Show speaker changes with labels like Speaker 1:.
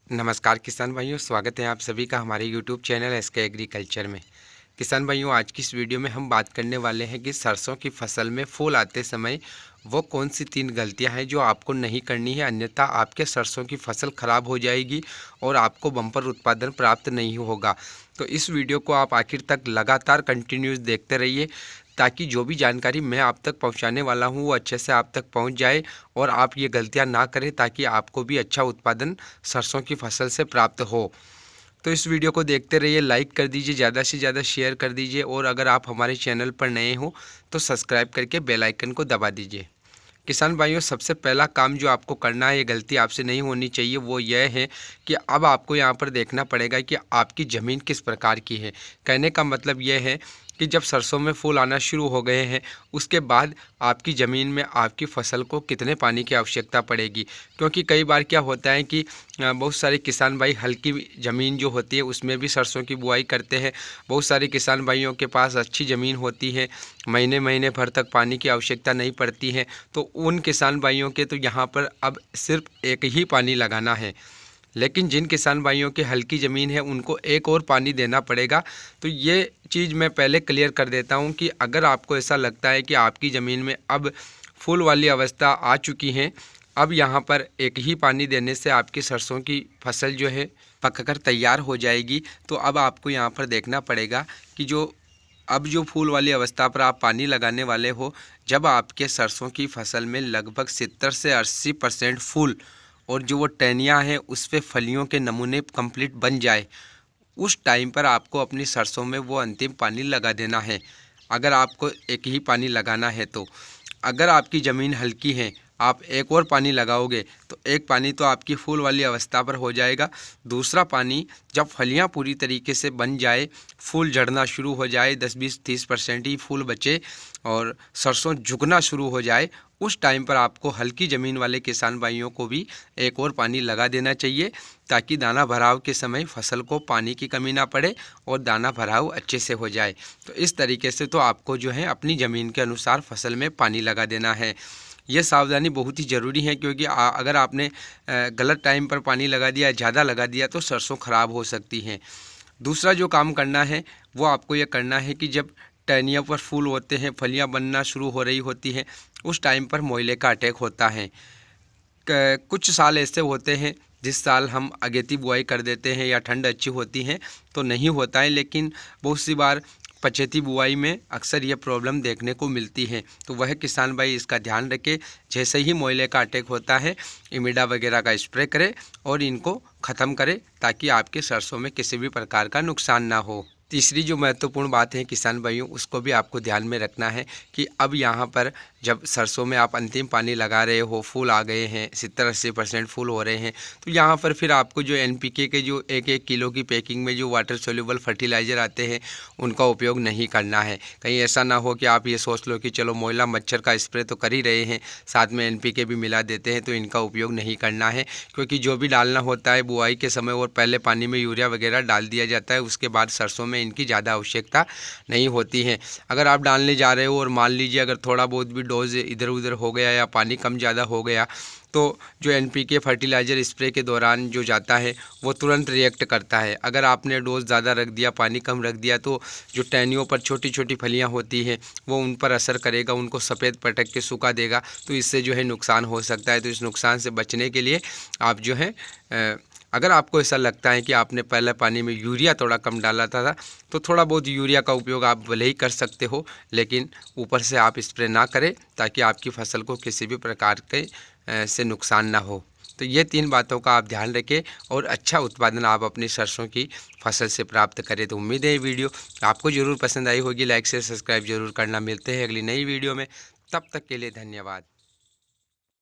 Speaker 1: नमस्कार किसान भाइयों, स्वागत है आप सभी का हमारे यूट्यूब चैनल एसके एग्रीकल्चर में। किसान भाइयों, आज की इस वीडियो में हम बात करने वाले हैं कि सरसों की फसल में फूल आते समय वो कौन सी 3 गलतियां हैं जो आपको नहीं करनी है, अन्यथा आपके सरसों की फसल खराब हो जाएगी और आपको बम्पर उत्पादन प्राप्त नहीं होगा। तो इस वीडियो को आप आखिर तक लगातार कंटिन्यूस देखते रहिए, ताकि जो भी जानकारी मैं आप तक पहुंचाने वाला हूं वो अच्छे से आप तक पहुंच जाए और आप ये गलतियां ना करें, ताकि आपको भी अच्छा उत्पादन सरसों की फसल से प्राप्त हो। तो इस वीडियो को देखते रहिए, लाइक कर दीजिए, ज़्यादा से ज़्यादा शेयर कर दीजिए और अगर आप हमारे चैनल पर नए हो तो सब्सक्राइब करके बेल आइकन को दबा दीजिए। किसान भाइयों, सबसे पहला काम जो आपको करना है, ये गलती आपसे नहीं होनी चाहिए, वो यह है कि अब आपको यहाँ पर देखना पड़ेगा कि आपकी ज़मीन किस प्रकार की है। कहने का मतलब यह है कि जब सरसों में फूल आना शुरू हो गए हैं, उसके बाद आपकी ज़मीन में आपकी फसल को कितने पानी की आवश्यकता पड़ेगी। क्योंकि कई बार क्या होता है कि बहुत सारे किसान भाई हल्की ज़मीन जो होती है उसमें भी सरसों की बुआई करते हैं। बहुत सारे किसान भाइयों के पास अच्छी ज़मीन होती है, महीने महीने भर तक पानी की आवश्यकता नहीं पड़ती है, तो उन किसान भाइयों के तो यहाँ पर अब सिर्फ एक ही पानी लगाना है। लेकिन जिन किसान भाइयों की हल्की ज़मीन है उनको एक और पानी देना पड़ेगा। तो ये चीज़ मैं पहले क्लियर कर देता हूँ कि अगर आपको ऐसा लगता है कि आपकी ज़मीन में अब फूल वाली अवस्था आ चुकी है, अब यहाँ पर एक ही पानी देने से आपकी सरसों की फसल जो है पककर तैयार हो जाएगी, तो अब आपको यहाँ पर देखना पड़ेगा कि जो फूल वाली अवस्था पर आप पानी लगाने वाले हो, जब आपके सरसों की फसल में लगभग 70 से 80% फूल और जो वो टहनियाँ हैं उस पे फलियों के नमूने कंप्लीट बन जाए, उस टाइम पर आपको अपनी सरसों में वो अंतिम पानी लगा देना है। अगर आपको एक ही पानी लगाना है तो अगर आपकी ज़मीन हल्की है, आप एक और पानी लगाओगे तो एक पानी तो आपकी फूल वाली अवस्था पर हो जाएगा। दूसरा पानी जब फलियां पूरी तरीके से बन जाए, फूल झड़ना शुरू हो जाए, 10-20-30% ही फूल बचे और सरसों झुकना शुरू हो जाए, उस टाइम पर आपको हल्की ज़मीन वाले किसान भाइयों को भी एक और पानी लगा देना चाहिए, ताकि दाना भराव के समय फसल को पानी की कमी ना पड़े और दाना भराव अच्छे से हो जाए। तो इस तरीके से तो आपको जो है अपनी ज़मीन के अनुसार फसल में पानी लगा देना है। ये सावधानी बहुत ही ज़रूरी है, क्योंकि अगर आपने गलत टाइम पर पानी लगा दिया, ज़्यादा लगा दिया, तो सरसों ख़राब हो सकती हैं। दूसरा जो काम करना है वो आपको ये करना है कि जब टहनियों पर फूल होते हैं, फलियां बनना शुरू हो रही होती हैं, उस टाइम पर मोइले का अटैक होता है। कुछ साल ऐसे होते हैं जिस साल हम अगेती बुआई कर देते हैं या ठंड अच्छी होती है तो नहीं होता है, लेकिन बहुत सी बार पछेती बुआई में अक्सर ये प्रॉब्लम देखने को मिलती है। तो वह किसान भाई इसका ध्यान रखे, जैसे ही मोइले का अटैक होता है इमिडा वगैरह का स्प्रे करे और इनको ख़त्म करे, ताकि आपके सरसों में किसी भी प्रकार का नुकसान ना हो। तीसरी जो महत्वपूर्ण बात है किसान भाइयों, उसको भी आपको ध्यान में रखना है कि अब यहाँ पर जब सरसों में आप अंतिम पानी लगा रहे हो, फूल आ गए हैं, 70-80% फूल हो रहे हैं, तो यहाँ पर फिर आपको जो एनपीके के जो 1-1 किलो की पैकिंग में जो वाटर सोल्यूबल फर्टिलाइज़र आते हैं उनका उपयोग नहीं करना है। कहीं ऐसा ना हो कि आप ये सोच लो कि चलो मोइला मच्छर का स्प्रे तो कर ही रहे हैं, साथ में एनपीके भी मिला देते हैं, तो इनका उपयोग नहीं करना है। क्योंकि जो भी डालना होता है बुआई के समय और पहले पानी में यूरिया वगैरह डाल दिया जाता है, उसके बाद सरसों में इनकी ज़्यादा आवश्यकता नहीं होती है। अगर आप डालने जा रहे हो और मान लीजिए अगर थोड़ा बहुत भी डोज इधर उधर हो गया या पानी कम ज़्यादा हो गया, तो जो एनपीके फर्टिलाइज़र स्प्रे के दौरान जो जाता है वो तुरंत रिएक्ट करता है। अगर आपने डोज ज़्यादा रख दिया, पानी कम रख दिया, तो जो टहनियों पर छोटी छोटी फलियां होती हैं वो उन पर असर करेगा, उनको सफ़ेद पटक के सूखा देगा, तो इससे जो है नुकसान हो सकता है। तो इस नुकसान से बचने के लिए आप जो है अगर आपको ऐसा लगता है कि आपने पहले पानी में यूरिया थोड़ा कम डाला था तो थोड़ा बहुत यूरिया का उपयोग आप भले ही कर सकते हो, लेकिन ऊपर से आप स्प्रे ना करें, ताकि आपकी फसल को किसी भी प्रकार के से नुकसान ना हो। तो ये 3 बातों का आप ध्यान रखें और अच्छा उत्पादन आप अपनी सरसों की फसल से प्राप्त करें। तो उम्मीद है ये वीडियो आपको ज़रूर पसंद आई होगी। लाइक से सब्सक्राइब जरूर करना। मिलते हैं अगली नई वीडियो में, तब तक के लिए धन्यवाद।